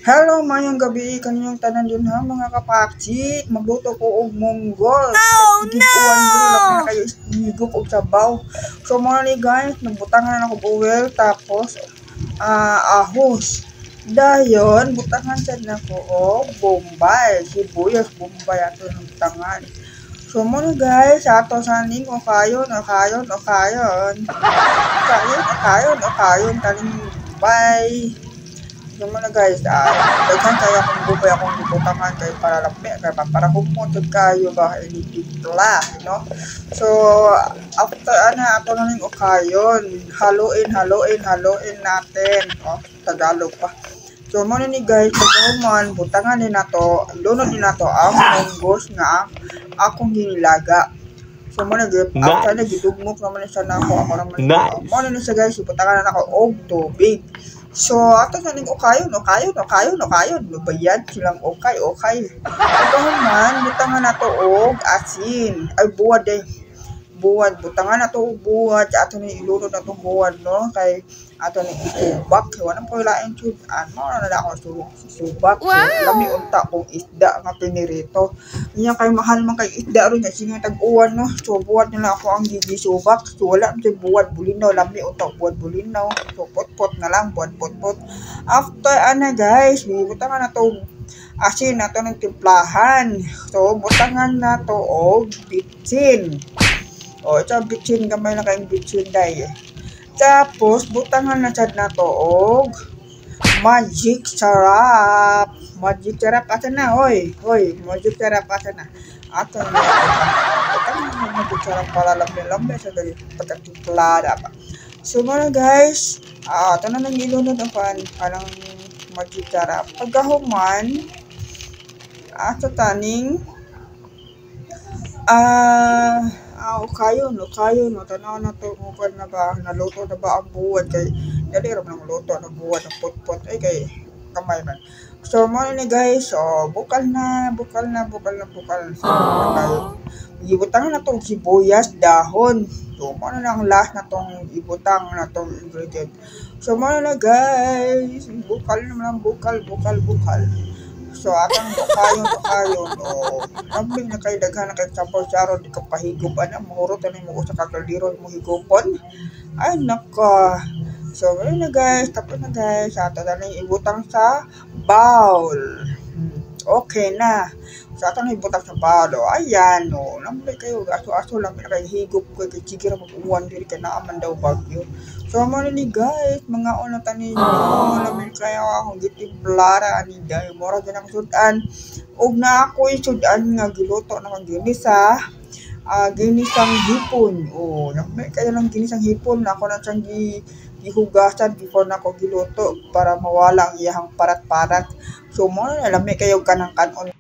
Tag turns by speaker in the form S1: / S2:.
S1: Hello, mayong gabi kaninyong tanan dun ha mga kapakchit. Magluto ko og monggol. Giguan diri lang na kayo higup og sabaw. So mo ni guys, nagbutangan na ako oil tapos ahos. Dayon butangan sad nako og bombay, sibuyas bombay ato ng butangan. So mo ni guys, ato saning o kayon kayon taning bombay. Yung mga guys, daghan kaya kung bubay akong gibutangan kay para lampi kay para kumutod kayo ba inititla, no? So after ato na ning okayon, haluin natin, oh, Tagalog pa. So mo ni guys, pagkuman butangan ni nato, lunod ni nato ang monggos nga akong ginilaga. So mo na gid, after na gidugmok naman siya nako ako naman. Mo ni siya guys, butangan na nako og tubig. So, ato sa ning okayon. Lubayad silang okay. Pagkahuman, butangan na to og asin. Ay, buwad. Butangan na to og buwad. Ato ni ilunod na tong buwad, no? Kay ato ni isubak. Walang ko ilain sudan. Mauna na ako subak. Wow. So, lami unta kong isda nga pinirito. Iyan kay mahal man kay isda ron. Kasi nga tag-uwan, no? So, buwad nila ako ang gigisubak. So, wala naman buwad bulinaw. Lami unta buwad bulinaw. So, pot na lang. Buwad pot. After, guys, butangan na to asin na to ng timplahan. So, butangan na to og bitsin. O, ito bitsin. Gamay na kayong bitsin, day. Tapos, butangan na sad na to og magic syrup. Asa na, oy. Magic syrup, asa na. Ato na. Butangan na magic syrup para lambe sa gali pagkatiklada pa. So, mga guys, ito na nang ilunod ang parang magic syrup. Pagkahuman, ato taning kayo no tanaw na to mukha na ba naluto na ba ang buwad kay dali ra man luto ang buwad ng pot ay kay kamay man. So mo ni guys, bukal na. So ibutangan na tong sibuyas dahon. So mo na ang last na tong ibutang na tong ingredient. So mo na guys, bukal. So atang kayon lambing na kay daghan na kay sabaw-saron di ka pahigop mahurot ani mo sa kakaldiro mo higopon. Ay nako. So na guys, tapos na guys, ato na ibutang sa bowl. Okay na. Sa ato na ibutang sa bowl. Ayan no, lambing kayo aso lang na kay higop ko kay sige ra mag-uwan diri kay naaman daw bagyo. So mo ni guys, mga una tanin lamin kaya akong gitimplara ani dai mura gyud ang sudan. Og na ako sudan nga giluto na kang ginisa. Ginisang hipon. Lamin kaya lang ginisang hipon na ako na siyang gihugasan before na ako giluto para mawala ang iyang parat-parat. So mo na lamin kayo kanang kanon.